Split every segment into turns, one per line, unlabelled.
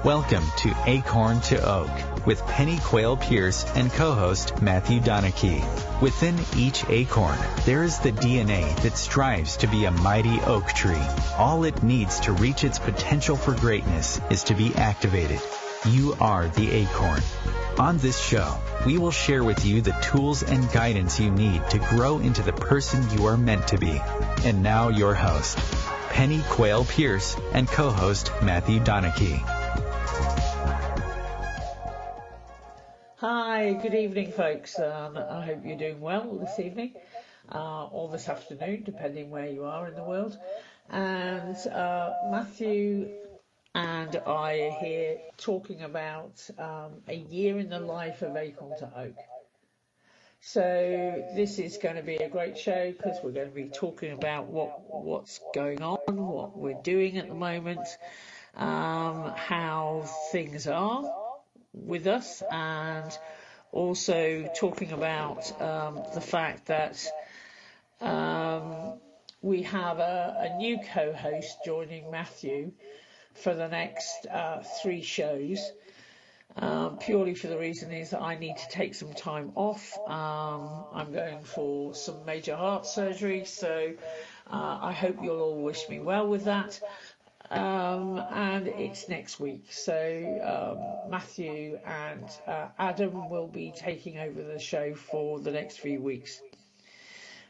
Welcome to Acorn to Oak with Pennie Quaile-Pearce and co-host Matthew Donnachie. Within each acorn, there is the DNA that strives to be a mighty oak tree. All it needs to reach its potential for greatness is to be activated. You are the acorn. On this show, we will share with you the tools and guidance you need to grow into the person you are meant to be. And now your host, Pennie Quaile-Pearce and co-host Matthew Donnachie.
Hi, good evening, folks. I hope you're doing well this evening or this afternoon, depending where you are in the world. And Matthew and I are here talking about a year in the life of Acorn to Oak. So this is going to be a great show because we're going to be talking about what's going on, what we're doing at the moment, how things are with us, and also talking about the fact that we have a new co-host joining Matthew for the next 3 shows, purely for the reason is that I need to take some time off. I'm going for some major heart surgery, so I hope you'll all wish me well with that. And it's next week, so Matthew and Adam will be taking over the show for the next few weeks.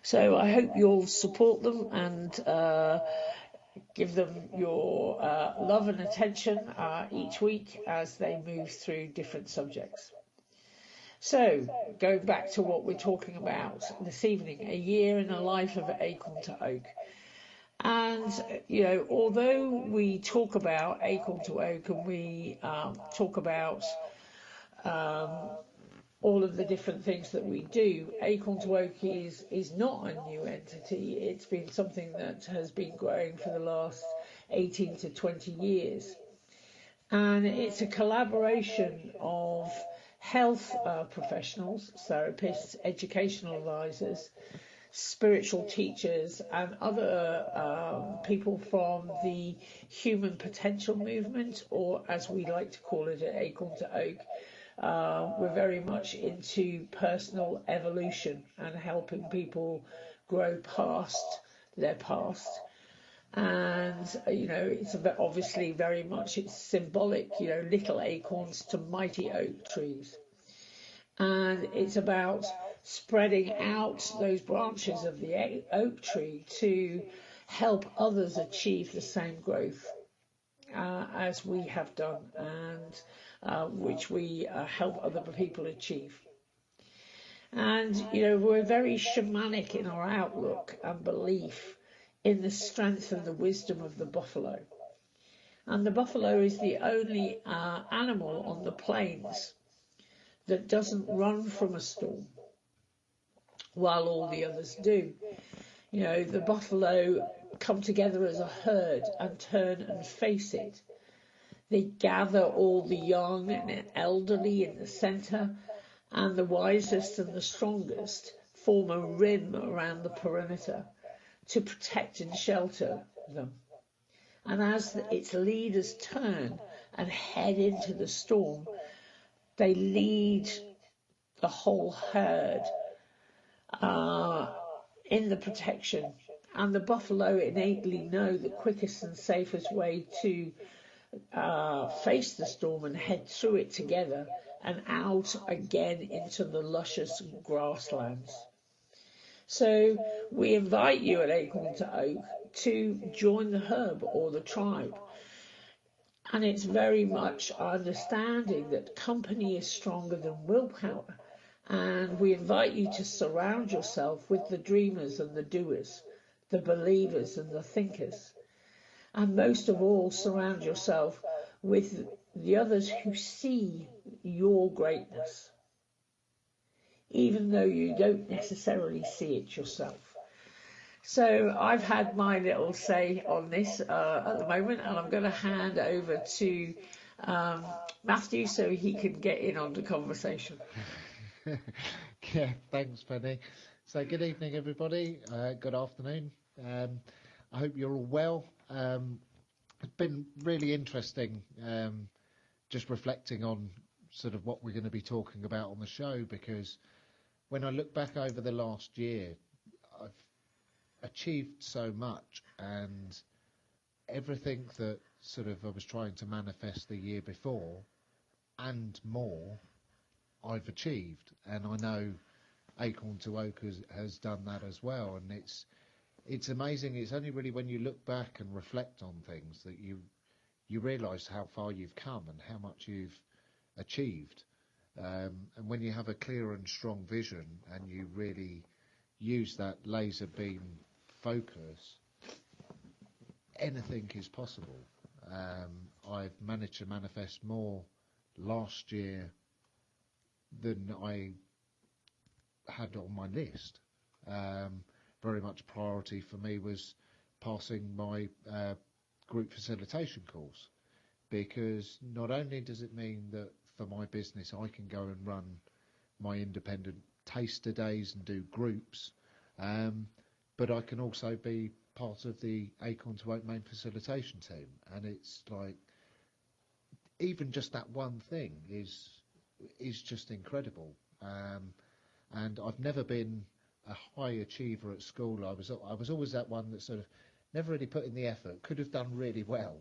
So I hope you'll support them and give them your love and attention each week as they move through different subjects. So, going back to what we're talking about this evening, a year in the life of Acorn to Oak. And, you know, although we talk about Acorn to Oak and we talk about all of the different things that we do, Acorn to Oak is not a new entity. It's been something that has been growing for the last 18 to 20 years. And it's a collaboration of health professionals, therapists, educational advisors, spiritual teachers and other people from the human potential movement, or as we like to call it at Acorn to Oak, we're very much into personal evolution and helping people grow past their past. And you know, it's obviously very much, it's symbolic, you know, little acorns to mighty oak trees. And it's about spreading out those branches of the oak tree to help others achieve the same growth as we have done, and which we help other people achieve. And, you know, we're very shamanic in our outlook and belief in the strength and the wisdom of the buffalo. And the buffalo is the only animal on the plains that doesn't run from a storm, while all the others do. You know, the buffalo come together as a herd and turn and face it. They gather all the young and elderly in the centre, and the wisest and the strongest form a rim around the perimeter to protect and shelter them. And as its leaders turn and head into the storm, they lead the whole herd in the protection. And the buffalo innately know the quickest and safest way to face the storm and head through it together and out again into the luscious grasslands. So we invite you at Acorn to Oak to join the herd or the tribe. And it's very much our understanding that company is stronger than willpower. And we invite you to surround yourself with the dreamers and the doers, the believers and the thinkers. And most of all, surround yourself with the others who see your greatness, even though you don't necessarily see it yourself. So I've had my little say on this at the moment, and I'm going to hand over to Matthew so he can get in on the conversation.
Yeah, thanks, Pennie. So good evening, everybody. Good afternoon. I hope you're all well. It's been really interesting just reflecting on sort of what we're going to be talking about on the show, because when I look back over the last year, I've achieved so much, and everything that sort of I was trying to manifest the year before and more, I've achieved. And I know Acorn to Oak has done that as well, and it's amazing. It's only really when you look back and reflect on things that you realise how far you've come and how much you've achieved. And when you have a clear and strong vision and you really use that laser beam focus, anything is possible. I've managed to manifest more last year than I had on my list. Very much priority for me was passing my group facilitation course, because not only does it mean that for my business I can go and run my independent taster days and do groups, but I can also be part of the Acorn to Oak main facilitation team. And it's like, even just that one thing is just incredible. And I've never been a high achiever at school. I was always that one that sort of never really put in the effort. Could have done really well,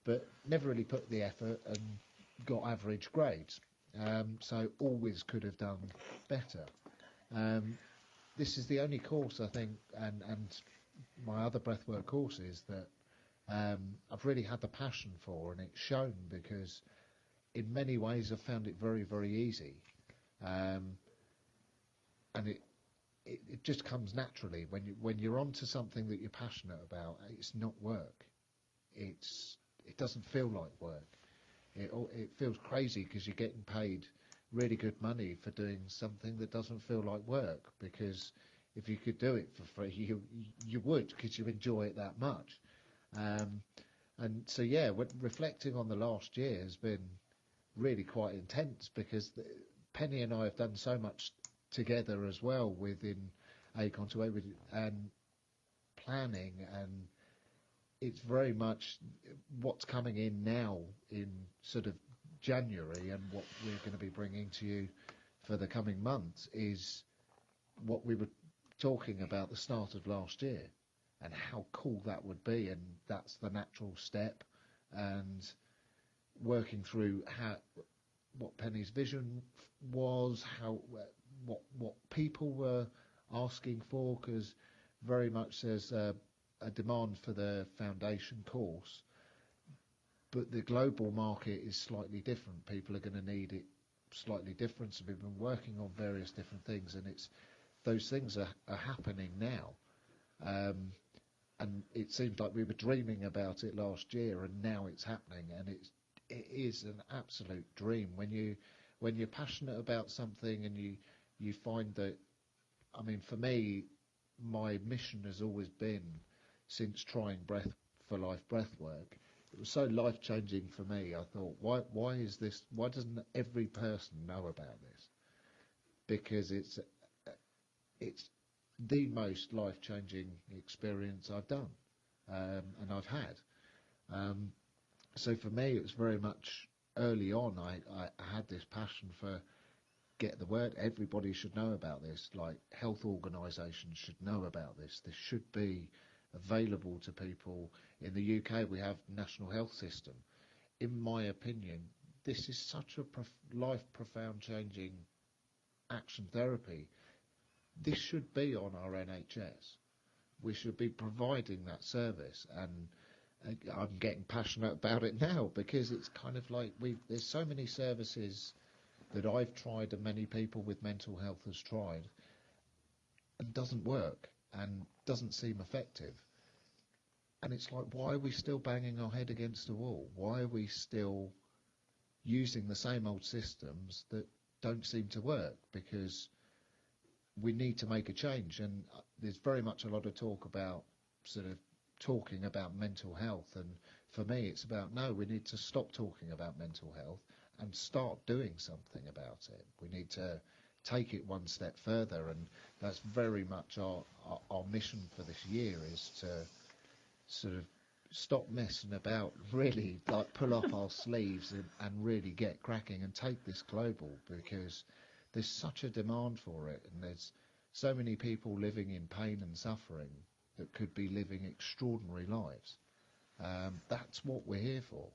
but never really put the effort and got average grades. So always could have done better. This is the only course I think, and my other breathwork courses, that I've really had the passion for, and it's shown, because in many ways I've found it very, very easy. And it just comes naturally when you're onto something that you're passionate about. It's not work. It doesn't feel like work. It feels crazy because you're getting paid really good money for doing something that doesn't feel like work, because if you could do it for free, you would, because you enjoy it that much. And so yeah, reflecting on the last year has been really quite intense, because Pennie and I have done so much together as well within Acorn to Oak, and planning, and it's very much what's coming in now in sort of January, and what we're going to be bringing to you for the coming months is what we were talking about the start of last year, and how cool that would be. And that's the natural step, and working through what Pennie's vision was, what people were asking for, because very much there's a demand for the foundation course, but the global market is slightly different. People are going to need it slightly different, so we've been working on various different things, and those things are happening now. And it seems like we were dreaming about it last year, and now it's happening, and it is an absolute dream when you're passionate about something, and you find that. I mean, for me, my mission has always been, since trying Breath for Life breathwork, it was so life changing for me. I thought, why is this? Why doesn't every person know about this? Because it's the most life changing experience I've done, and I've had. So for me, it was very much early on. I had this passion for get the word. Everybody should know about this. Like, health organisations should know about this. This should be available to people. In the UK, we have National Health System. In my opinion, this is such a life profound changing action therapy. This should be on our NHS. We should be providing that service, and I'm getting passionate about it now, because it's kind of like there's so many services that I've tried, and many people with mental health has tried, and doesn't work and doesn't seem effective. And it's like, why are we still banging our head against the wall? Why are we still using the same old systems that don't seem to work? Because we need to make a change. And there's very much a lot of talk about sort of talking about mental health, and for me it's about, no, we need to stop talking about mental health and start doing something about it. We need to take it one step further, and that's very much our mission for this year, is to sort of stop messing about, really like pull up our sleeves and really get cracking and take this global, because there's such a demand for it, and there's so many people living in pain and suffering that could be living extraordinary lives. That's what we're here for.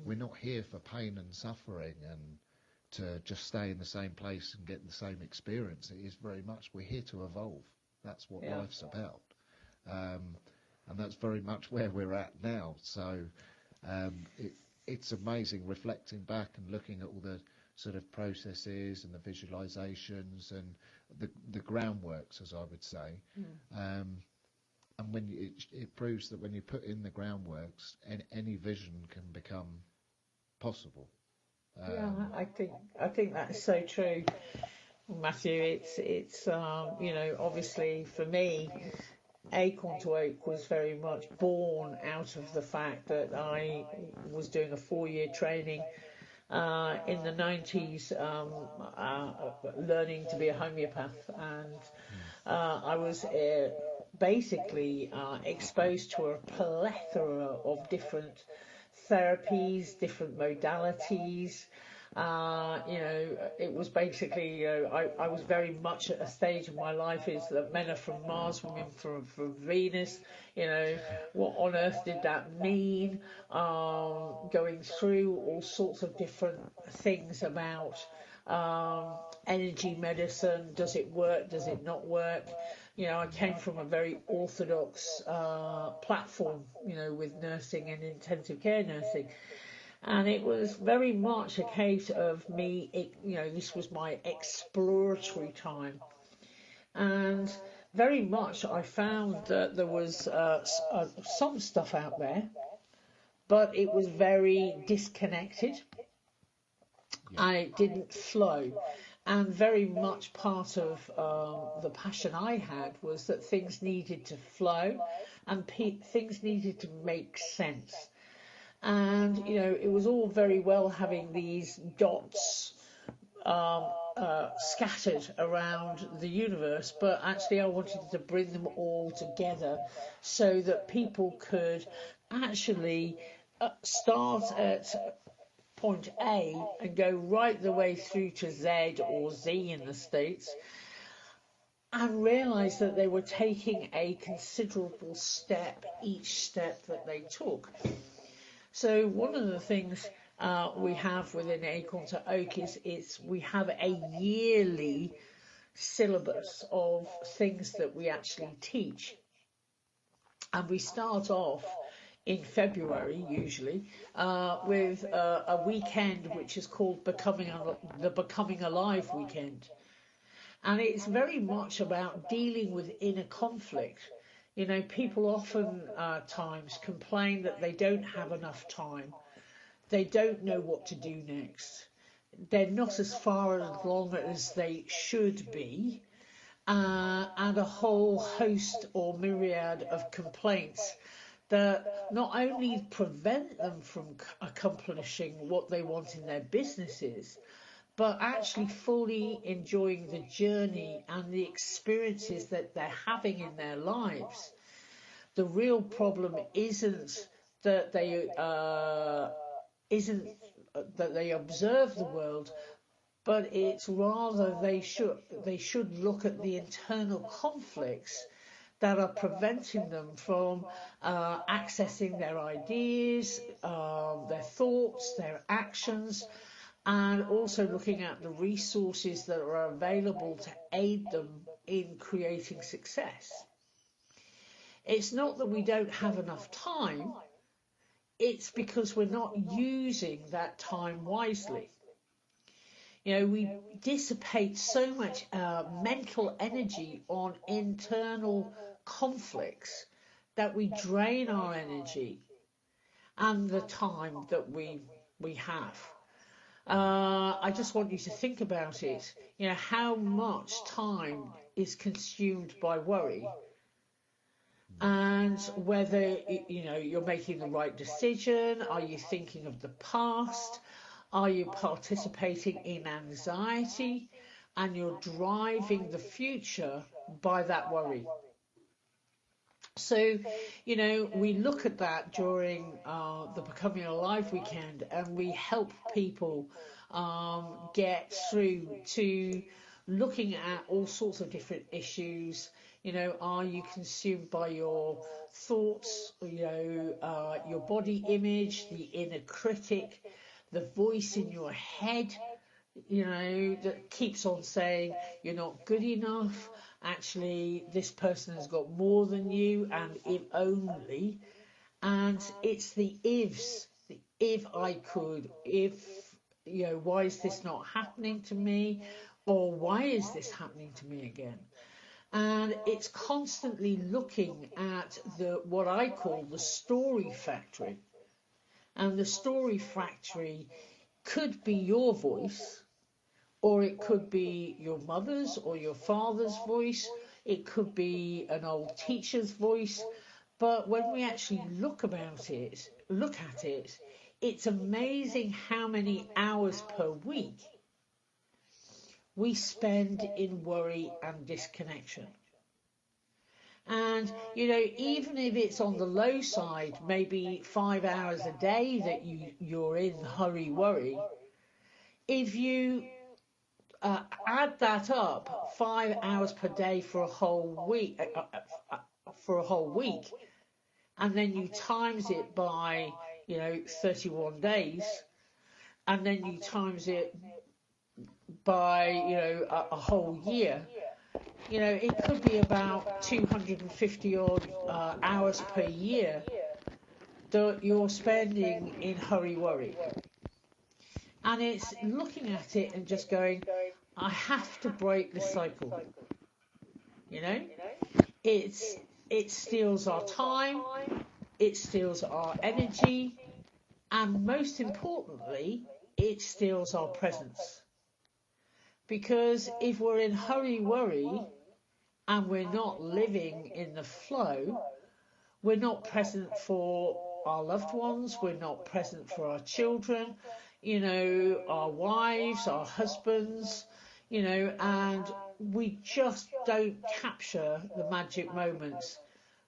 We're not here for pain and suffering and to just stay in the same place and get the same experience. It is very much, we're here to evolve. That's what life's about. And that's very much where we're at now. So it's amazing reflecting back and looking at all the sort of processes and the visualizations and the groundworks, as I would say. And when it proves that when you put in the groundworks, any vision can become possible.
Yeah, I think that's so true, Matthew. It's you know, obviously for me, Acorn to Oak was very much born out of the fact that I was doing a 4-year training in the 90s, learning to be a homeopath, and I was basically exposed to a plethora of different therapies, different modalities. You know, it was basically, I was very much at a stage of my life is that men are from Mars, women from Venus. You know, what on earth did that mean? Going through all sorts of different things about energy medicine. Does it work? Does it not work? You know, I came from a very orthodox platform, you know, with nursing and intensive care nursing. And it was very much a case of me, you know, this was my exploratory time. And very much I found that there was some stuff out there, but it was very disconnected and it didn't flow. And very much part of the passion I had was that things needed to flow and things needed to make sense. And, you know, it was all very well having these dots scattered around the universe, but actually I wanted to bring them all together so that people could actually start at point A and go right the way through to Z or Z in the States, and realise that they were taking a considerable step each step that they took. So one of the things we have within Acorn to Oak is we have a yearly syllabus of things that we actually teach. And we start off in February, usually, with a weekend which is called the Becoming Alive weekend. And it's very much about dealing with inner conflict. You know, people often times complain that they don't have enough time. They don't know what to do next. They're not as far along as they should be. And a whole host or myriad of complaints that not only prevent them from accomplishing what they want in their businesses, but actually fully enjoying the journey and the experiences that they're having in their lives. The real problem isn't that they observe the world, but it's rather they should look at the internal conflicts that are preventing them from accessing their ideas, their thoughts, their actions, and also looking at the resources that are available to aid them in creating success. It's not that we don't have enough time, it's because we're not using that time wisely. You know, we dissipate so much mental energy on internal conflicts that we drain our energy and the time that we have. I just want you to think about it. You know, how much time is consumed by worry, and whether, you know, you're making the right decision. Are you thinking of the past? Are you participating in anxiety? And you're driving the future by that worry. So, we look at that during the Becoming Alive weekend, and we help people get through to looking at all sorts of different issues. Are you consumed by your thoughts, your body image, the inner critic, the voice in your head, that keeps on saying you're not good enough, actually this person has got more than you, and if only. And it's the ifs, the if I could, if, why is this not happening to me, or why is this happening to me again? And it's constantly looking at what I call the story factory. And the story factory could be your voice, or it could be your mother's or your father's voice. It could be an old teacher's voice. But when we actually look at it, it's amazing how many hours per week we spend in worry and disconnection. And, even if it's on the low side, maybe 5 hours a day that you're in hurry worry, if you add that up, 5 hours per day for a whole week, and then you times it by, 31 days, and then you times it by, a whole year, it could be about 250 odd hours per year that you're spending in hurry worry. And it's looking at it and just going, I have to break the cycle. It steals our time, it steals our energy, and most importantly, it steals our presence. Because if we're in hurry worry and we're not living in the flow, we're not present for our loved ones, we're not present for our children, our wives, our husbands, and we just don't capture the magic moments,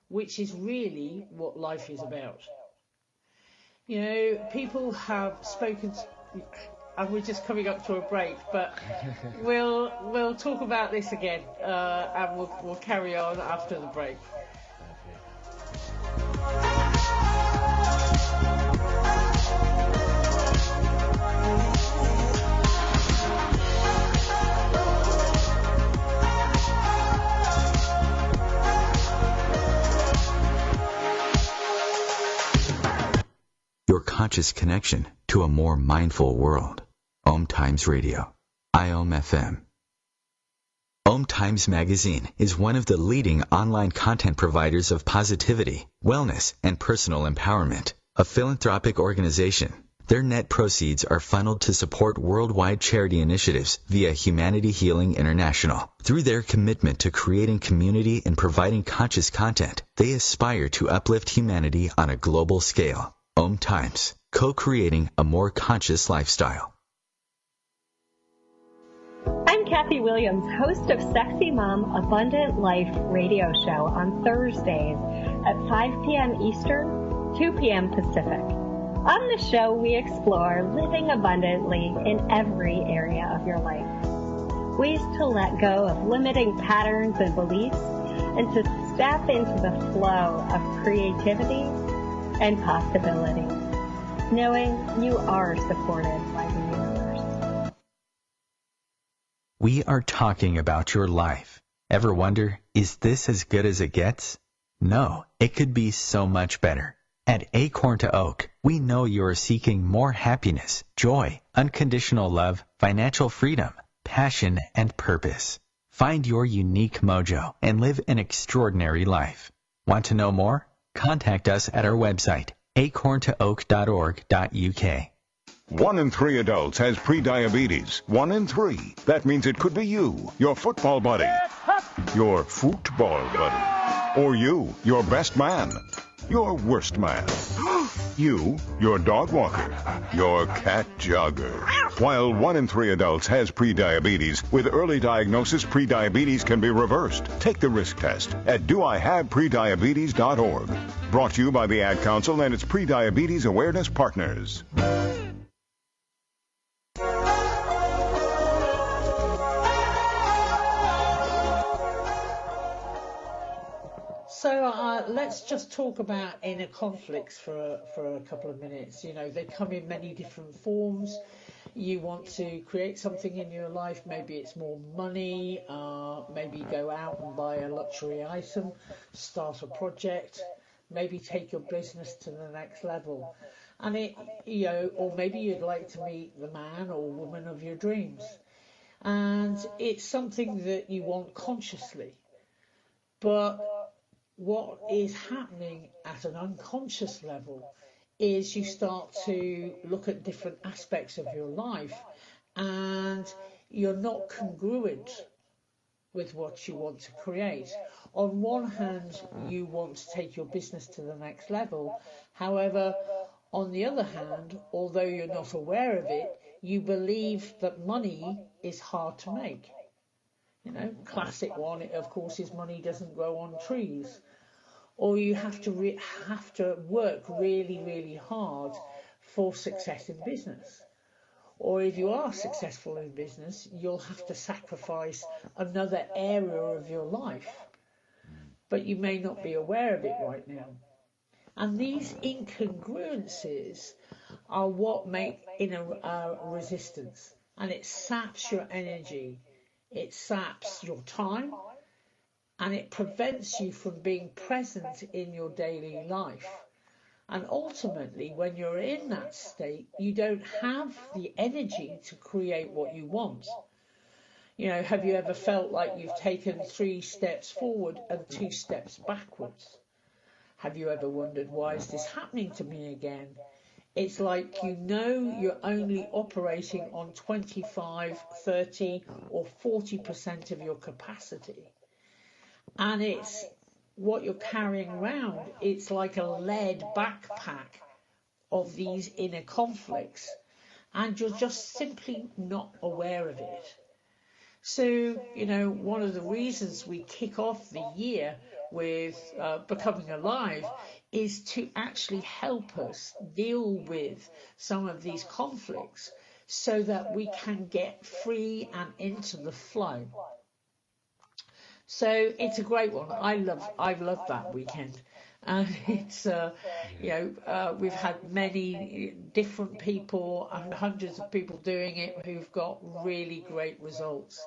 which is really what life is about. People have spoken and we're just coming up to a break, but we'll talk about this again, and we'll carry on after the break.
Your conscious connection to a more mindful world. OMTimes Radio, IOM-FM. OMTimes Magazine is one of the leading online content providers of positivity, wellness, and personal empowerment. A philanthropic organization, their net proceeds are funneled to support worldwide charity initiatives via Humanity Healing International. Through their commitment to creating community and providing conscious content, they aspire to uplift humanity on a global scale. OMTimes, co-creating a more conscious lifestyle.
I'm Kathy Williams, host of Sexy Mom Abundant Life radio show on Thursdays at 5 p.m. Eastern, 2 p.m. Pacific. On the show, we explore living abundantly in every area of your life. Ways to let go of limiting patterns and beliefs and to step into the flow of creativity and possibility, knowing you are supported by the universe.
We are talking about your life. Ever wonder, is this as good as it gets? No, it could be so much better. At Acorn to Oak, we know you are seeking more happiness, joy, unconditional love, financial freedom, passion, and purpose. Find your unique mojo and live an extraordinary life. Want to know more? Contact us at our website, acorntooak.org.uk.
1 in 3 adults has prediabetes. 1 in 3. That means it could be you, your football buddy, your football buddy, or you, your best man. your worst man. You, your dog walker, your cat jogger. While 1 in 3 adults has prediabetes, with early diagnosis, prediabetes can be reversed. Take the risk test at doihaveprediabetes.org. Brought to you by the Ad Council and its Prediabetes Awareness Partners.
So let's just talk about inner conflicts for a couple of minutes. You know, they come in many different forms. You want to create something in your life, maybe it's more money, maybe go out and buy a luxury item, start a project, maybe take your business to the next level. And or maybe you'd like to meet the man or woman of your dreams. And it's something that you want consciously. But what is happening at an unconscious level is you start to look at different aspects of your life and you're not congruent with what you want to create. On one hand, you want to take your business to the next level. However, on the other hand, although you're not aware of it, you believe that money is hard to make. You know, classic one, of course, is money doesn't grow on trees. Or you have to work really, really hard for success in business. Or if you are successful in business, you'll have to sacrifice another area of your life. But you may not be aware of it right now. And these incongruences are what make inner resistance. And it saps your energy. It saps your time. And it prevents you from being present in your daily life. And ultimately, when you're in that state, you don't have the energy to create what you want. You know, have you ever felt like you've taken 3 steps forward and 2 steps backwards? Have you ever wondered, why is this happening to me again? It's like you're only operating on 25, 30 or 40% of your capacity. And it's what you're carrying around. It's like a lead backpack of these inner conflicts. And you're just simply not aware of it. So, you know, one of the reasons we kick off the year with Becoming Alive is to actually help us deal with some of these conflicts so that we can get free and into the flow. So it's a great one. I've loved that weekend, and it's we've had many different people and hundreds of people doing it who've got really great results,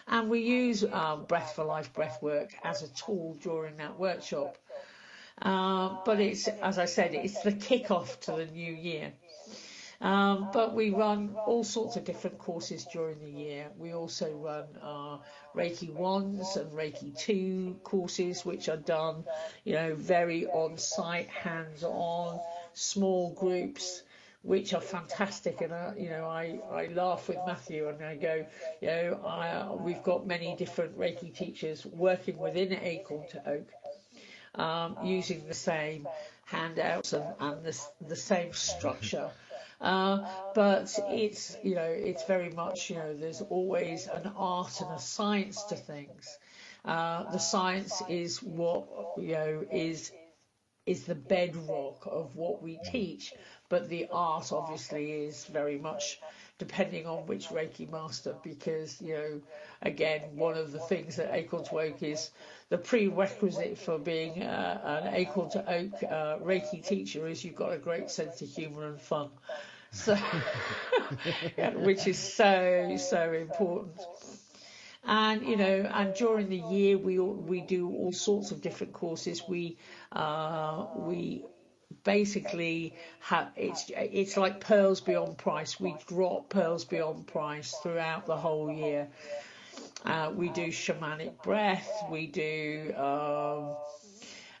and we use Breath for Life breathwork as a tool during that workshop. But it's, as I said, it's the kickoff to the new year. But we run all sorts of different courses during the year. We also run Reiki 1s and Reiki 2 courses, which are done, you know, very on-site, hands-on, small groups, which are fantastic. And, I laugh with Matthew and I go, we've got many different Reiki teachers working within Acorn to Oak, using the same handouts and the same structure. But it's very much, there's always an art and a science to things. The science is what, is the bedrock of what we teach, but the art obviously is very much depending on which Reiki master, because, again, one of the things that Acorn to Oak is the prerequisite for being an Acorn to Oak Reiki teacher is you've got a great sense of humour and fun. So, which is so important. And and during the year we do all sorts of different courses. We basically have it's like pearls beyond price. We drop pearls beyond price throughout the whole year. We do shamanic breath. We do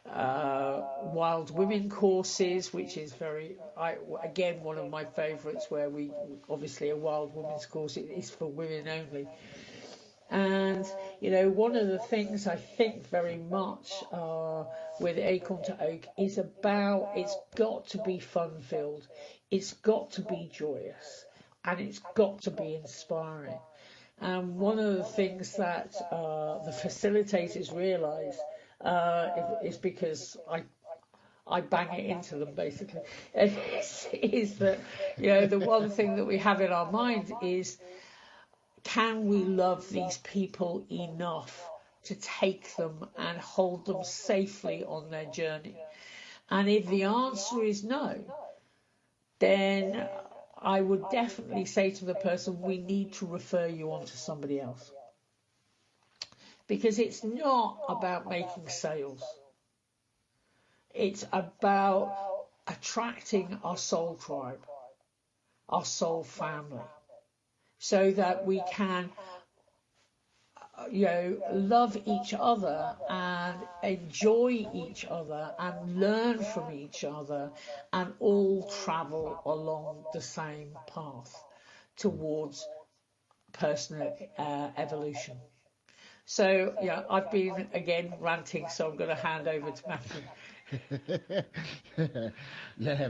wild women courses, which is again one of my favourites, where we obviously a wild women's course is for women only. And, one of the things I think very much with Acorn to Oak is about it's got to be fun-filled, it's got to be joyous, and it's got to be inspiring. And one of the things that the facilitators realise is because I bang it into them basically, is that the one thing that we have in our mind is, can we love these people enough to take them and hold them safely on their journey? And if the answer is no, then I would definitely say to the person, we need to refer you on to somebody else. Because it's not about making sales. It's about attracting our soul tribe, our soul family, so that we can, love each other and enjoy each other and learn from each other and all travel along the same path towards personal evolution. So, I've been, again, ranting, so I'm going to hand over to Matthew.
Yeah,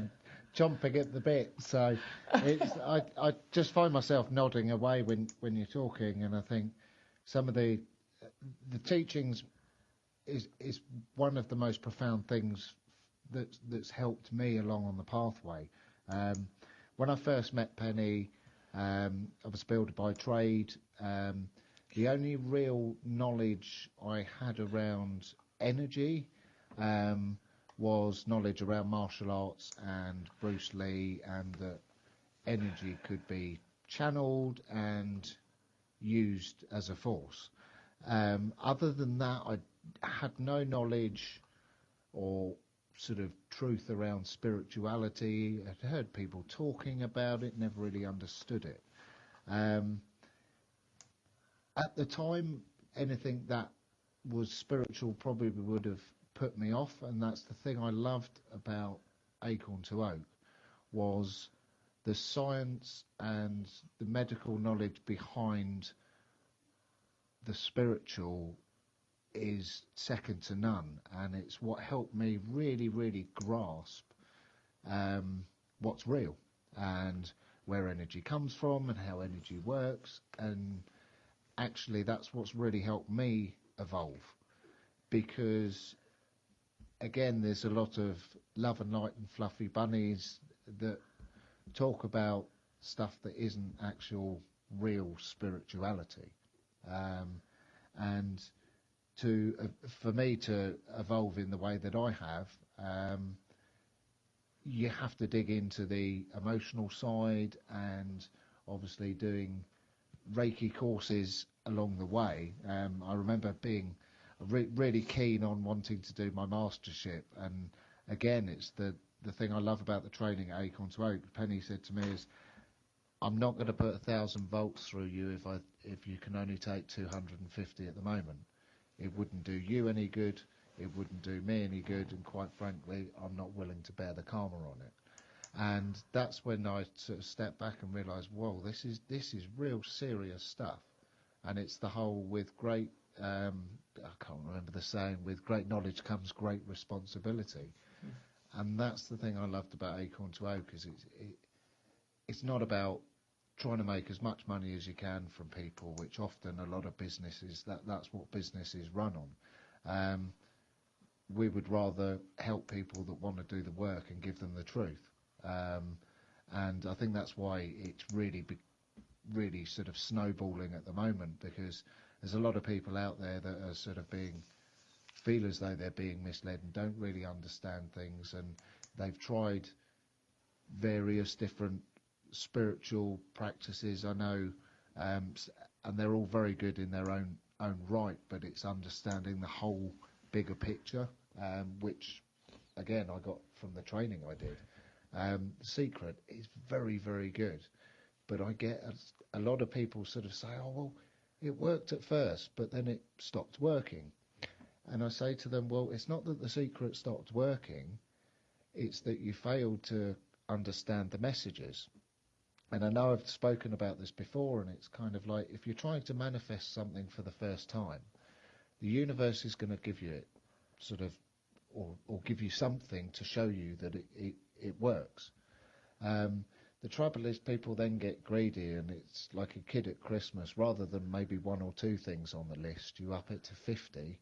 chomping at the bit. So I just find myself nodding away when you're talking, and I think some of the teachings is one of the most profound things that's helped me along on the pathway. When I first met Pennie, I was a builder by trade. The only real knowledge I had around energy was knowledge around martial arts and Bruce Lee, and that energy could be channeled and used as a force. Other than that, I had no knowledge or sort of truth around spirituality. I'd heard people talking about it, never really understood it. At the time, anything that was spiritual probably would have put me off, and that's the thing I loved about Acorn to Oak, was the science and the medical knowledge behind the spiritual is second to none, and it's what helped me really, really grasp what's real and where energy comes from and how energy works. And actually that's what's really helped me evolve, because again, there's a lot of love and light and fluffy bunnies that talk about stuff that isn't actual real spirituality. And for me to evolve in the way that I have, you have to dig into the emotional side, and obviously doing Reiki courses along the way. I remember being really keen on wanting to do my mastership, and again, it's the thing I love about the training at Acorn to Oak. Pennie said to me is, I'm not going to put 1,000 volts through you if you can only take 250 at the moment. It wouldn't do you any good, it wouldn't do me any good, and quite frankly, I'm not willing to bear the karma on it. And that's when I sort of stepped back and realised, whoa, this is real serious stuff. And it's the whole, with great, I can't remember the saying, with great knowledge comes great responsibility. And that's the thing I loved about Acorn to Oak, is it's not about trying to make as much money as you can from people, which often a lot of businesses, that's what businesses run on. We would rather help people that want to do the work and give them the truth. And I think that's why it's really sort of snowballing at the moment, because there's a lot of people out there that are sort of feel as though they're being misled and don't really understand things, and they've tried various different spiritual practices, I know, and they're all very good in their own right, but it's understanding the whole bigger picture, which again I got from the training I did. The secret is very, very good, but I get a lot of people sort of say, oh well, it worked at first but then it stopped working. And I say to them, well, it's not that the secret stopped working, it's that you failed to understand the messages. And I know I've spoken about this before, and it's kind of like if you're trying to manifest something for the first time, the universe is going to give you it sort of, or give you something to show you that it works. The trouble is people then get greedy, and it's like a kid at Christmas. Rather than maybe one or two things on the list, you up it to 50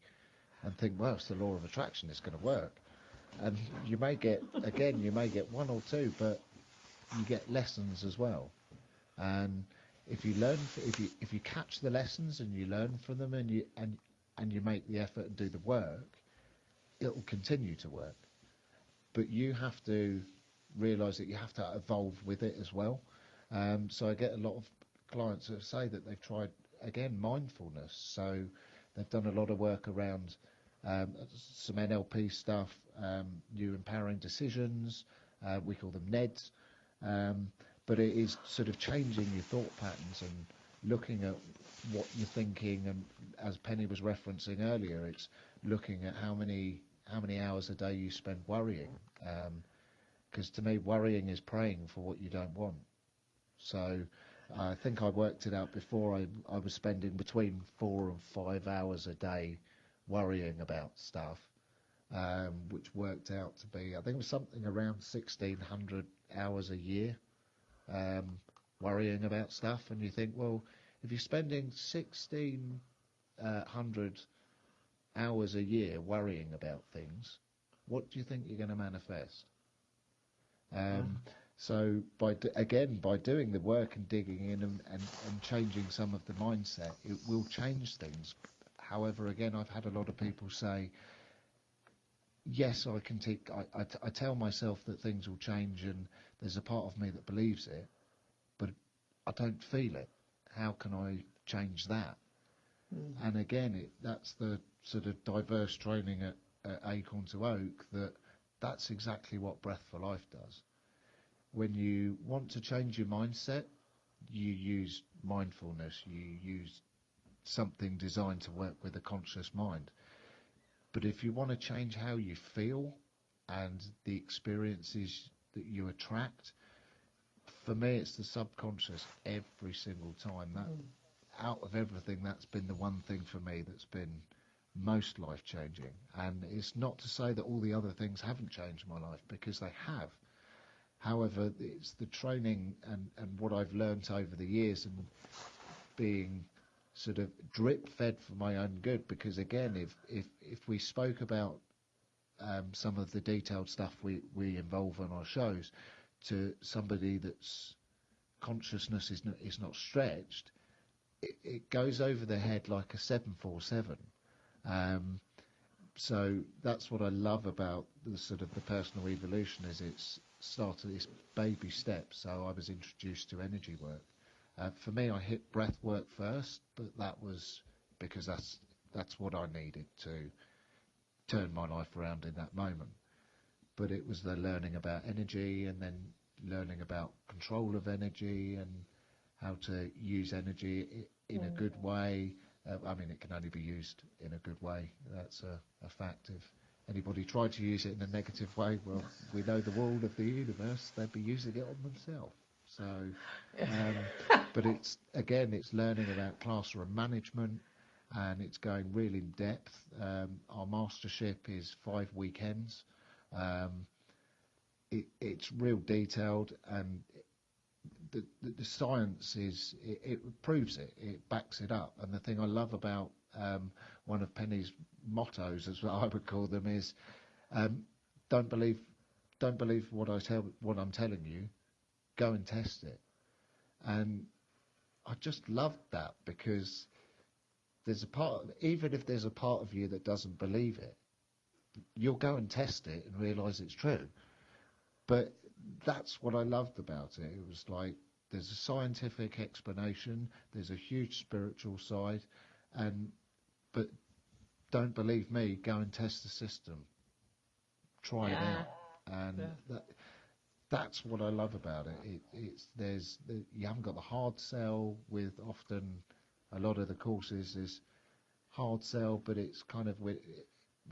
and think, well, it's the law of attraction, it's going to work. And you may get one or two, but you get lessons as well. And if you learn, if you catch the lessons and you learn from them, and you make the effort and do the work, it will continue to work. But you have to realise that you have to evolve with it as well. So I get a lot of clients that say that they've tried, again, mindfulness. So they've done a lot of work around some NLP stuff, new empowering decisions, we call them NEDs, but it is sort of changing your thought patterns and looking at what you're thinking, and as Pennie was referencing earlier, it's looking at how many hours a day you spend worrying, because to me worrying is praying for what you don't want. So I think I worked it out before. I was spending between 4 and 5 hours a day worrying about stuff, which worked out to be, I think it was something around 1,600 hours a year worrying about stuff. And you think, well, if you're spending 1,600 hours a year worrying about things, what do you think you're going to manifest? So by doing the work and digging in and changing some of the mindset, it will change things. However, again, I've had a lot of people say, yes, I can I tell myself that things will change, and there's a part of me that believes it, but I don't feel it. How can I change that? And again, that's the sort of diverse training at Acorn to Oak, that's exactly what Breath for Life does. When you want to change your mindset, you use mindfulness, you use something designed to work with a conscious mind. But if you want to change how you feel and the experiences that you attract, for me it's the subconscious every single time. That out of everything, that's been the one thing for me that's been most life-changing. And it's not to say that all the other things haven't changed my life, because they have. However, it's the training and what I've learnt over the years, and being sort of drip-fed for my own good. Because again, if we spoke about some of the detailed stuff we involve on our shows to somebody that's consciousness is not stretched, it goes over their head like a 747. So that's what I love about the sort of the personal evolution, is it's started its baby steps. So I was introduced to energy work. For me, I hit breath work first, but that was because that's what I needed to turn my life around in that moment. But it was the learning about energy, and then learning about control of energy and how to use energy in a good way. I mean, it can only be used in a good way. That's a fact. If anybody tried to use it in a negative way, well, we know the world of the universe, they'd be using it on themselves. So, but it's learning about classroom management, and it's going really in depth. Our mastership is 5 weekends. It's real detailed, and the science it proves it. It backs it up. And the thing I love about one of Pennie's mottos, as I would call them, is don't believe what I'm telling you. Go and test it. And I just loved that, because even if there's a part of you that doesn't believe it, you'll go and test it and realise it's true. But that's what I loved about it. It was like, there's a scientific explanation, there's a huge spiritual side, but don't believe me, go and test the system. Try it out. And that's what I love about it. You haven't got the hard sell with often a lot of the courses is hard sell, but it's kind of, we're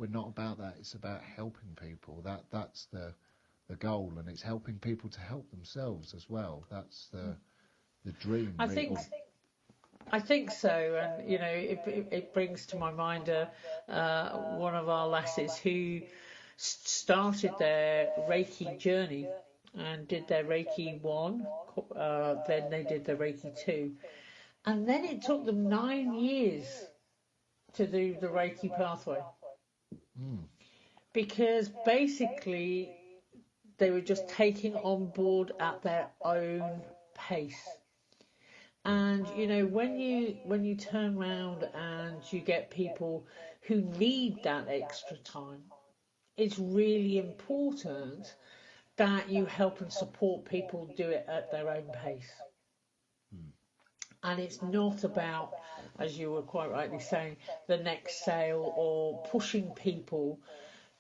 not about that. It's about helping people. That's the goal, and it's helping people to help themselves as well. That's the dream.
I think so, and it brings to my mind one of our lasses who started their Reiki journey and did their Reiki 1, then they did their Reiki 2, and then it took them 9 years to do the Reiki pathway. Because basically they were just taking on board at their own pace. And when you turn around and you get people who need that extra time, it's really important that you help and support people do it at their own pace. And it's not about, as you were quite rightly saying, the next sale or pushing people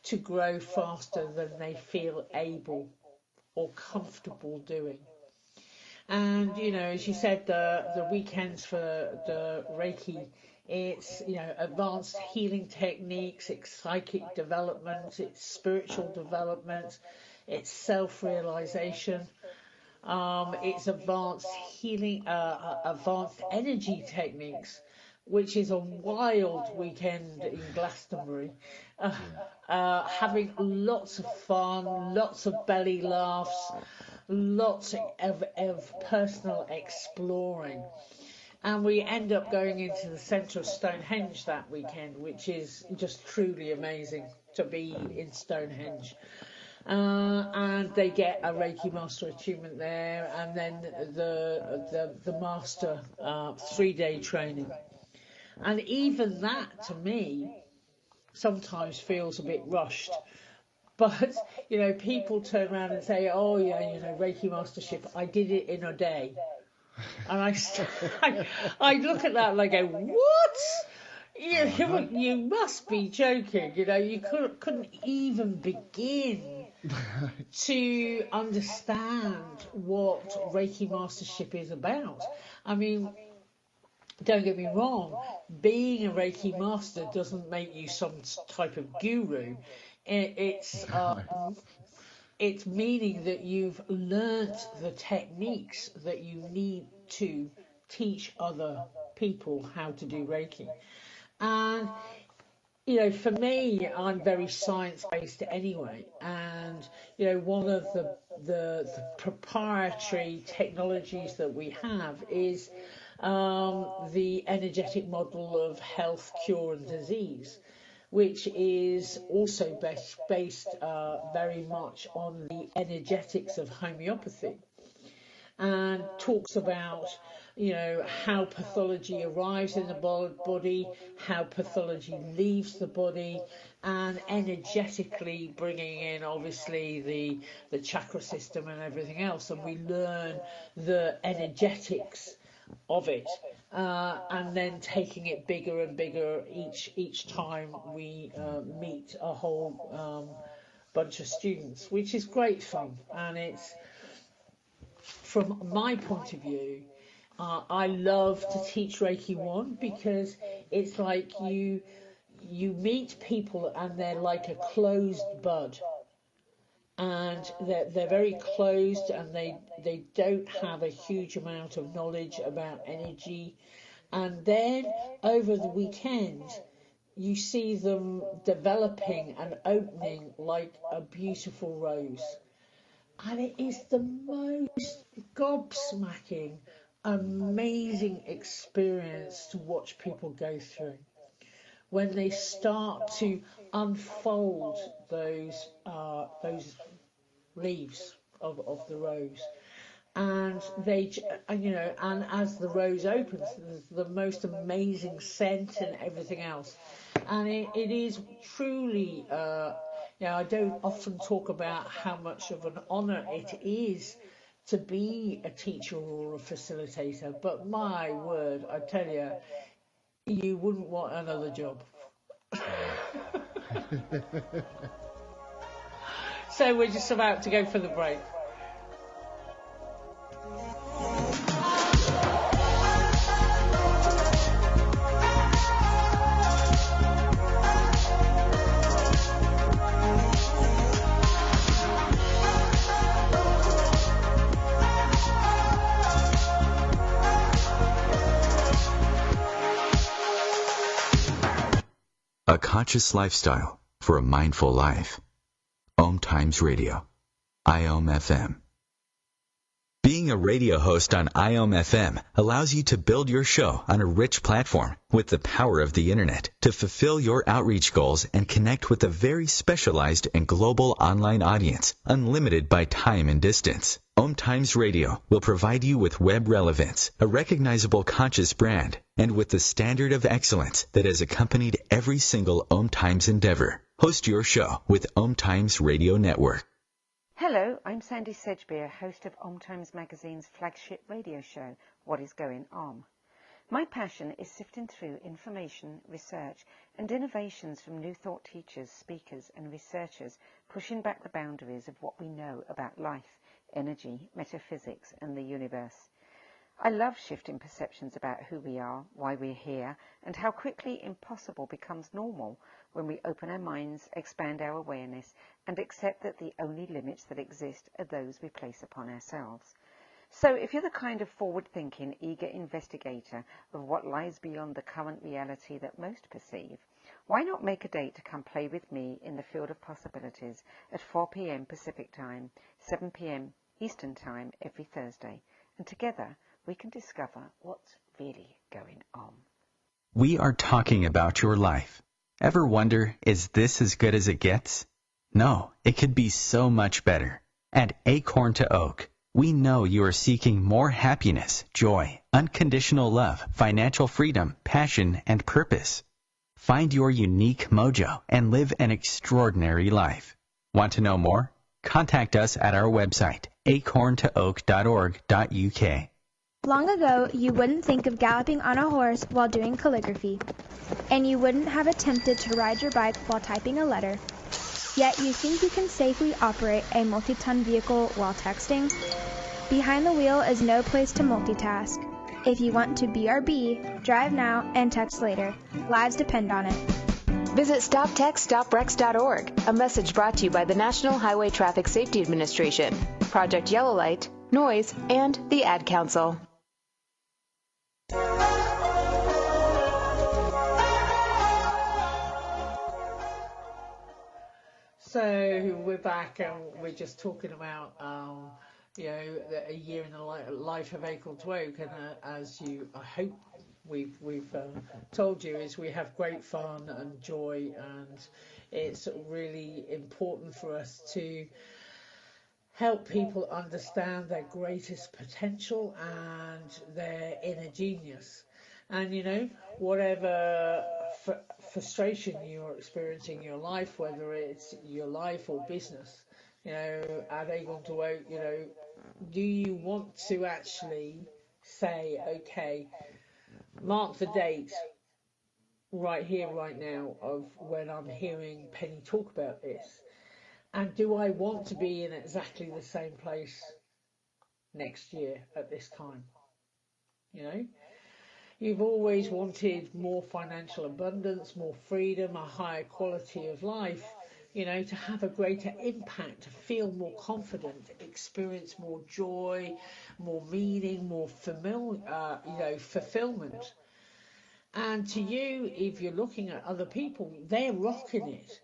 to grow faster than they feel able or comfortable doing. And as you said, the weekends for the Reiki, it's advanced healing techniques, it's psychic development, it's spiritual development, it's self-realization, it's advanced healing, advanced energy techniques, which is a wild weekend in Glastonbury. Having lots of fun, lots of belly laughs, lots of personal exploring. And we end up going into the centre of Stonehenge that weekend, which is just truly amazing to be in Stonehenge. And they get a Reiki Master attunement there, and then the Master 3-day training. And even that, to me, sometimes feels a bit rushed. But, people turn around and say, oh, yeah, Reiki Mastership, I did it in a day. And I look at that and I go, what? You must be joking. You couldn't even begin to understand what Reiki Mastership is about. I mean, don't get me wrong, being a Reiki Master doesn't make you some type of guru. It's meaning that you've learnt the techniques that you need to teach other people how to do Reiki. And, for me, I'm very science-based anyway. And, one of the proprietary technologies that we have is the energetic model of health, cure and disease, which is also based very much on the energetics of homeopathy, and talks about how pathology arrives in the body, how pathology leaves the body, and energetically bringing in obviously the chakra system and everything else, and we learn the energetics of it, and then taking it bigger and bigger each time we meet a whole bunch of students, which is great fun. And it's, from my point of view, I love to teach Reiki 1 because it's like you meet people and they're like a closed bud. And they're very closed, and they don't have a huge amount of knowledge about energy. And then over the weekend, you see them developing and opening like a beautiful rose. And it is the most gobsmacking, amazing experience to watch people go through when they start to unfold those leaves of the rose, and and as the rose opens, there's the most amazing scent and everything else, and it is truly I don't often talk about how much of an honour it is to be a teacher or a facilitator, but my word, I tell you, you wouldn't want another job. So we're just about to go for the break.
A conscious lifestyle for a mindful life. OMTimes Radio. IOM FM. Being a radio host on IOM FM allows you to build your show on a rich platform with the power of the internet to fulfill your outreach goals and connect with a very specialized and global online audience, unlimited by time and distance. OMTimes Radio will provide you with web relevance, a recognizable conscious brand, and with the standard of excellence that has accompanied every single OMTimes endeavor. Host your show with OMTimes Radio Network.
Hello, I'm Sandy Sedgbeer, host of OMTimes Magazine's flagship radio show, What is Going On? My passion is sifting through information, research and innovations from new thought teachers, speakers and researchers pushing back the boundaries of what we know about life, energy, metaphysics and the universe. I love shifting perceptions about who we are, why we're here, and how quickly impossible becomes normal when we open our minds, expand our awareness, and accept that the only limits that exist are those we place upon ourselves. So if you're the kind of forward-thinking, eager investigator of what lies beyond the current reality that most perceive, why not make a date to come play with me in the field of possibilities at 4 p.m. Pacific Time, 7 p.m. Eastern Time every Thursday, and together we can discover what's really going on.
We are talking about your life. Ever wonder, is this as good as it gets? No, it could be so much better. At Acorn to Oak, we know you are seeking more happiness, joy, unconditional love, financial freedom, passion, and purpose. Find your unique mojo and live an extraordinary life. Want to know more? Contact us at our website, acorntooak.org.uk.
Long ago, you wouldn't think of galloping on a horse while doing calligraphy, and you wouldn't have attempted to ride your bike while typing a letter. Yet you think you can safely operate a multi-ton vehicle while texting? Behind the wheel is no place to multitask. If you want to BRB, drive now and text later. Lives depend on it.
Visit StopTextStopWrecks.org, a message brought to you by the National Highway Traffic Safety Administration, Project Yellow Light, Noise, and the Ad Council.
So we're back and we're just talking about, a year in the life of Acorn to Oak, and as I hope we've told you, is we have great fun and joy, and it's really important for us to help people understand their greatest potential and their inner genius. And whatever frustration you're experiencing in your life, whether it's your life or business, at Acorn to Oak, do you want to actually say, okay, mark the date right here, right now, of when I'm hearing Pennie talk about this, and do I want to be in exactly the same place next year at this time? You've always wanted more financial abundance, more freedom, a higher quality of life, to have a greater impact, to feel more confident, experience more joy, more meaning, more fulfillment. And to you, if you're looking at other people, they're rocking it.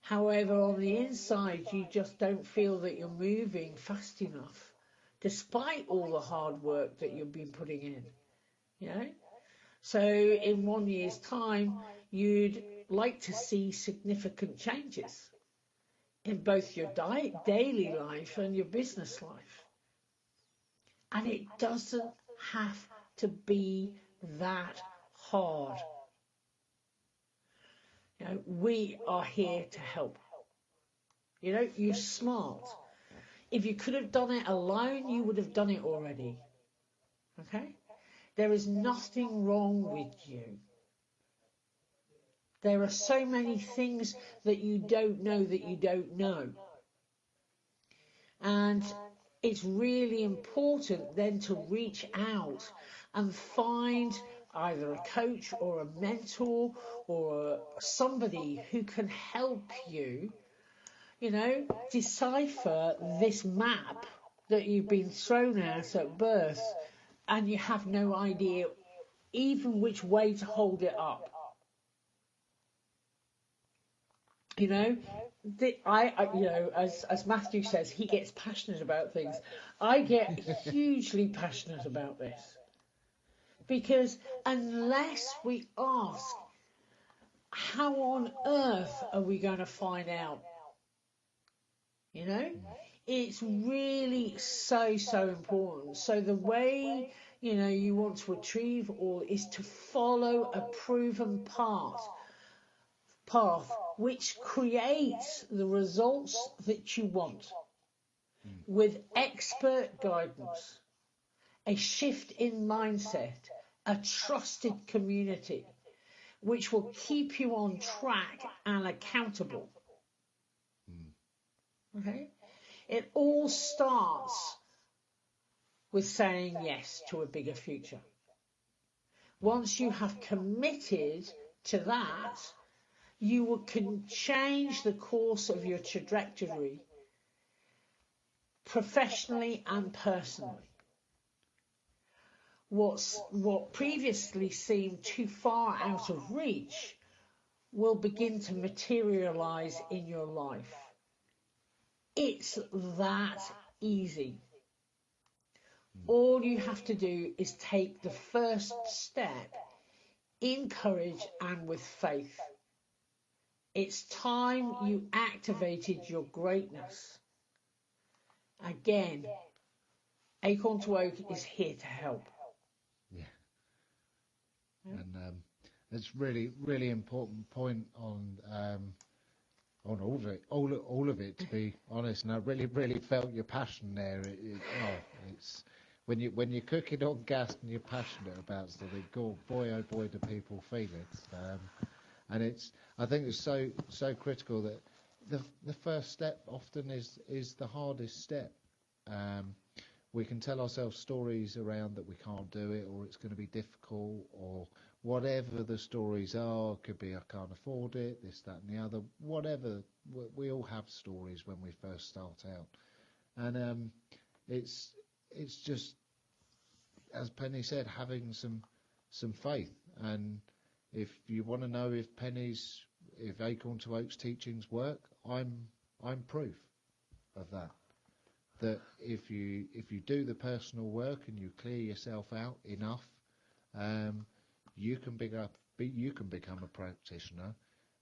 However, on the inside, you just don't feel that you're moving fast enough, despite all the hard work that you've been putting in. So in 1 year's time, you'd like to see significant changes in both your daily life and your business life. And it doesn't have to be that hard. We are here to help. You're smart. If you could have done it alone, you would have done it already. Okay? There is nothing wrong with you. There are so many things that you don't know. And it's really important then to reach out and find either a coach or a mentor or somebody who can help you, decipher this map that you've been thrown at birth, and you have no idea even which way to hold it up. You know, as Matthew says, he gets passionate about things. I get hugely passionate about this because unless we ask, how on earth are we going to find out? You know, it's really so important. So the way, you want to achieve all is to follow a proven path which creates the results that you want with expert guidance, a shift in mindset, a trusted community which will keep you on track and accountable. Okay? It all starts with saying yes to a bigger future. Once you have committed to that, you can change the course of your trajectory professionally and personally. What previously seemed too far out of reach will begin to materialize in your life. It's that easy. All you have to do is take the first step in courage and with faith. It's time you activated your greatness. Again, Acorn to Oak is here to help.
Yeah. And it's really important point on all of it, to be honest. And I really felt your passion there. It's when you're cooking on gas and you're passionate about something. God, boy, oh boy, do people feel it. And I think it's so critical that the first step often is the hardest step. We can tell ourselves stories around that we can't do it, or it's going to be difficult, or whatever the stories are. Could be I can't afford it, this, that, and the other. Whatever. We all have stories when we first start out, and it's just, as Penny said, having some faith. And if you want to know if Acorn to Oak's teachings work, I'm proof of that. That if you do the personal work and you clear yourself out enough, you can become a practitioner,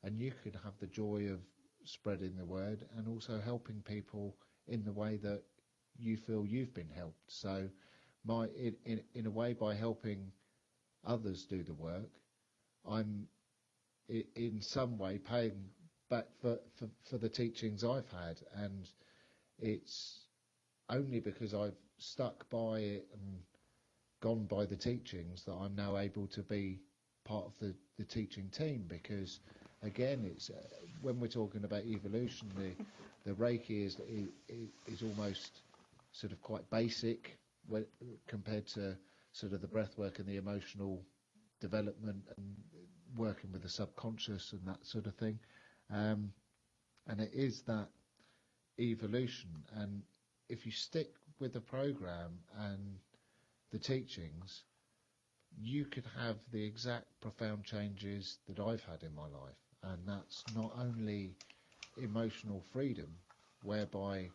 and you can have the joy of spreading the word and also helping people in the way that you feel you've been helped. So, in a way, by helping others do the work, I'm in some way paying back for the teachings I've had, and it's only because I've stuck by it and gone by the teachings that I'm now able to be part of the teaching team. Because again, it's when we're talking about evolution, the Reiki is almost sort of quite basic compared to sort of the breath work and the emotional development and working with the subconscious and that sort of thing, and it is that evolution. And if you stick with the program and the teachings, you could have the exact profound changes that I've had in my life. And that's not only emotional freedom, whereby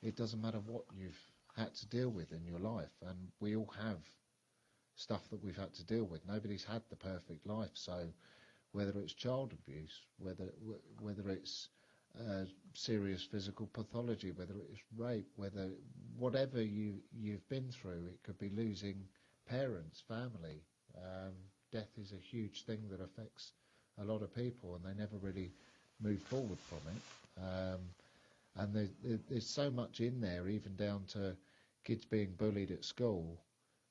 it doesn't matter what you've had to deal with in your life, and we all have stuff that we've had to deal with. Nobody's had the perfect life. So whether it's child abuse, whether it's serious physical pathology, whether it's rape, whatever you've been through, it could be losing parents, family. Death is a huge thing that affects a lot of people, and they never really move forward from it. And there's so much in there, even down to kids being bullied at school,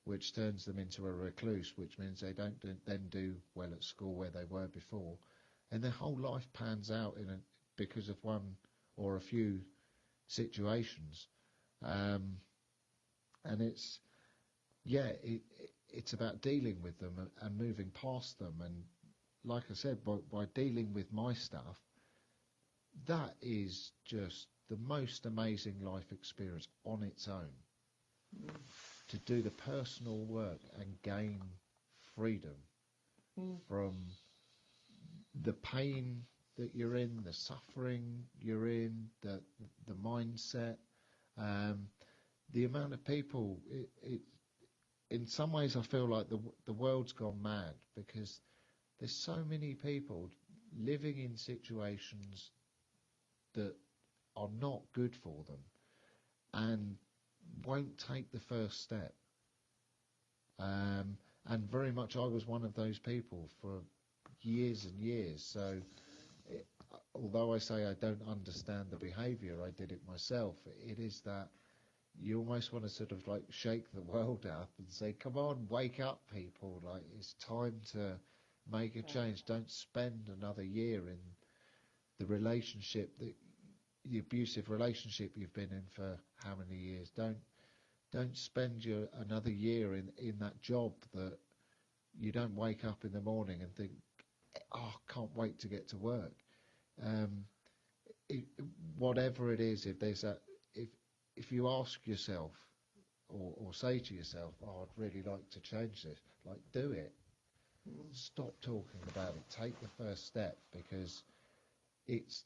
which turns them into a recluse, which means they don't then do well at school where they were before, and their whole life pans out because of one or a few situations. And it's about dealing with them and moving past them. And like I said, by dealing with my stuff, that is just the most amazing life experience on its own. To do the personal work and gain freedom from the pain that you're in, the suffering you're in, the mindset, the amount of people. In some ways, I feel like the world's gone mad because there's so many people living in situations that are not good for them and won't take the first step. And very much I was one of those people for years and years. So although I say I don't understand the behaviour, I did it myself, it is that you almost want to sort of like shake the world up and say, come on, wake up, people. Like, it's time to make a change. Don't spend another year in the relationship, the abusive relationship you've been in for how many years. Don't spend another year in that job that you don't wake up in the morning and think, oh, I can't wait to get to work. Whatever it is, if you ask yourself or say to yourself, oh, I'd really like to change this, like, do it. Stop talking about it. Take the first step, because it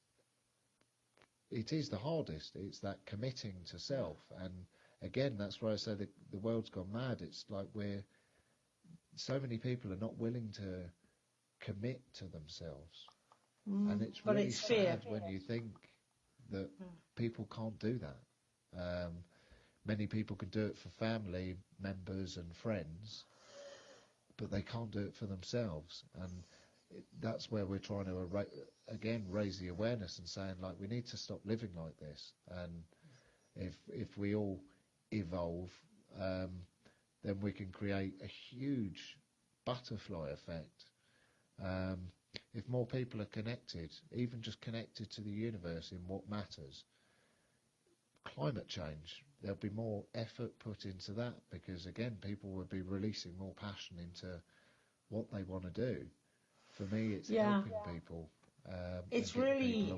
is the hardest. It's that committing to self. And again, that's where I say the world's gone mad. It's like so many people are not willing to commit to themselves. And it's really sad when you think that people can't do that. Many people can do it for family members and friends, but they can't do it for themselves. And that's where we're trying to, again, raise the awareness and saying, like, we need to stop living like this. And if we all evolve, then we can create a huge butterfly effect. If more people are connected, even just connected to the universe in what matters, climate change, there'll be more effort put into that, because again, people will be releasing more passion into what they want to do. For me, it's helping people.
It's really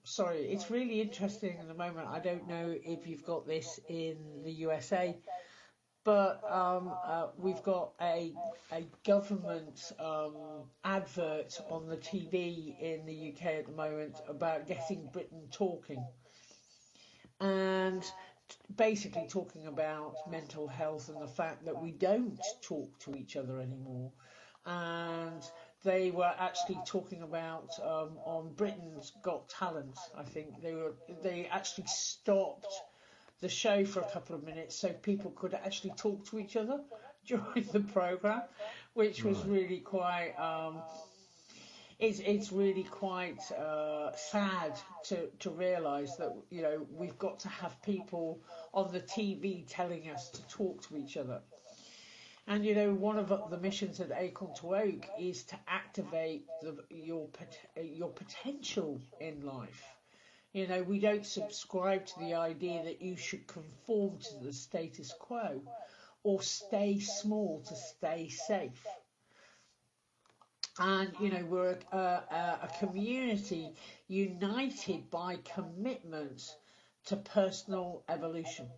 it's really interesting at the moment. I don't know if you've got this in the USA, but we've got a government advert on the TV in the UK at the moment about getting Britain talking, and basically talking about mental health and the fact that we don't talk to each other anymore. And they were actually talking about on Britain's Got Talent, I think they actually stopped the show for a couple of minutes so people could actually talk to each other during the programme, which was really quite it's really quite sad to realise that, you know, we've got to have people on the TV telling us to talk to each other. And, you know, one of the missions at Acorn to Oak is to activate your potential in life. You know, we don't subscribe to the idea that you should conform to the status quo or stay small to stay safe. And, you know, we're a community united by commitment to personal evolution.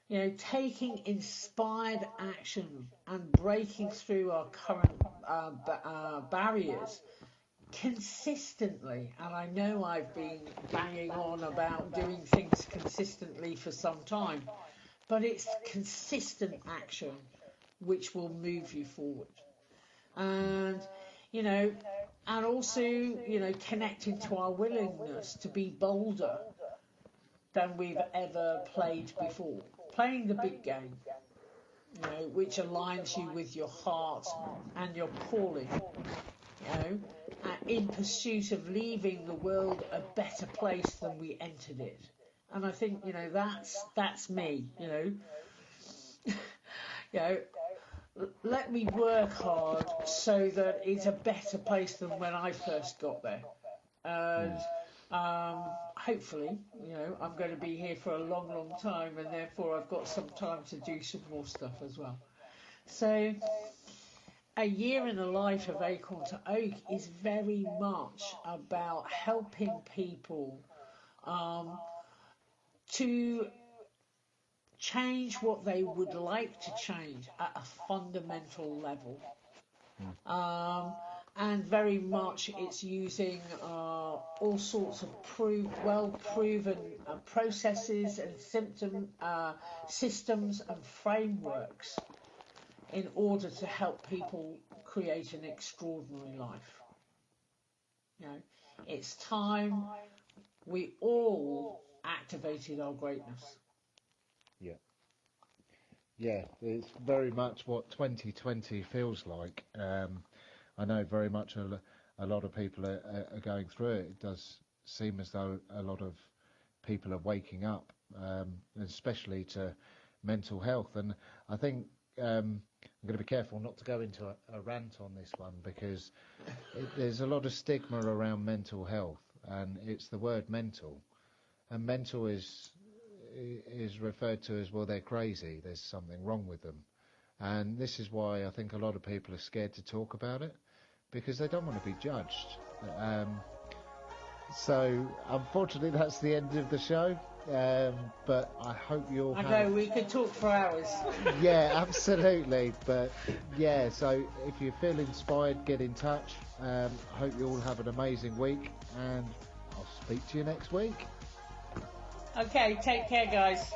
You know, taking inspired action and breaking through our current barriers consistently. And I know I've been banging on about doing things consistently for some time, but it's consistent action which will move you forward. And, you know, and also, you know, connecting to our willingness to be bolder than we've ever played before. Playing the big game, you know, which aligns you with your heart and your calling, you know, in pursuit of leaving the world a better place than we entered it. And I think, you know, that's me, you know. You know, let me work hard so that it's a better place than when I first got there. And hopefully, you know, I'm going to be here for a long, long time, and therefore I've got some time to do some more stuff as well. So a year in the life of Acorn to Oak is very much about helping people to change what they would like to change at a fundamental level. and very much it's using all sorts of well-proven processes and systems and frameworks in order to help people create an extraordinary life. It's time we all activated our greatness.
Yeah, it's very much what 2020 feels like. I know very much a lot of people are going through it. It does seem as though a lot of people are waking up, especially to mental health. And I think I'm going to be careful not to go into a rant on this one, because there's a lot of stigma around mental health, and it's the word mental. And mental is referred to as, well, they're crazy, there's something wrong with them. And this is why I think a lot of people are scared to talk about it, because they don't want to be judged. So unfortunately that's the end of the show, but I hope you'll
we could talk for hours.
Yeah, absolutely. But yeah, so if you feel inspired, get in touch. I hope you all have an amazing week, and I'll speak to you next week.
Okay, take care, guys.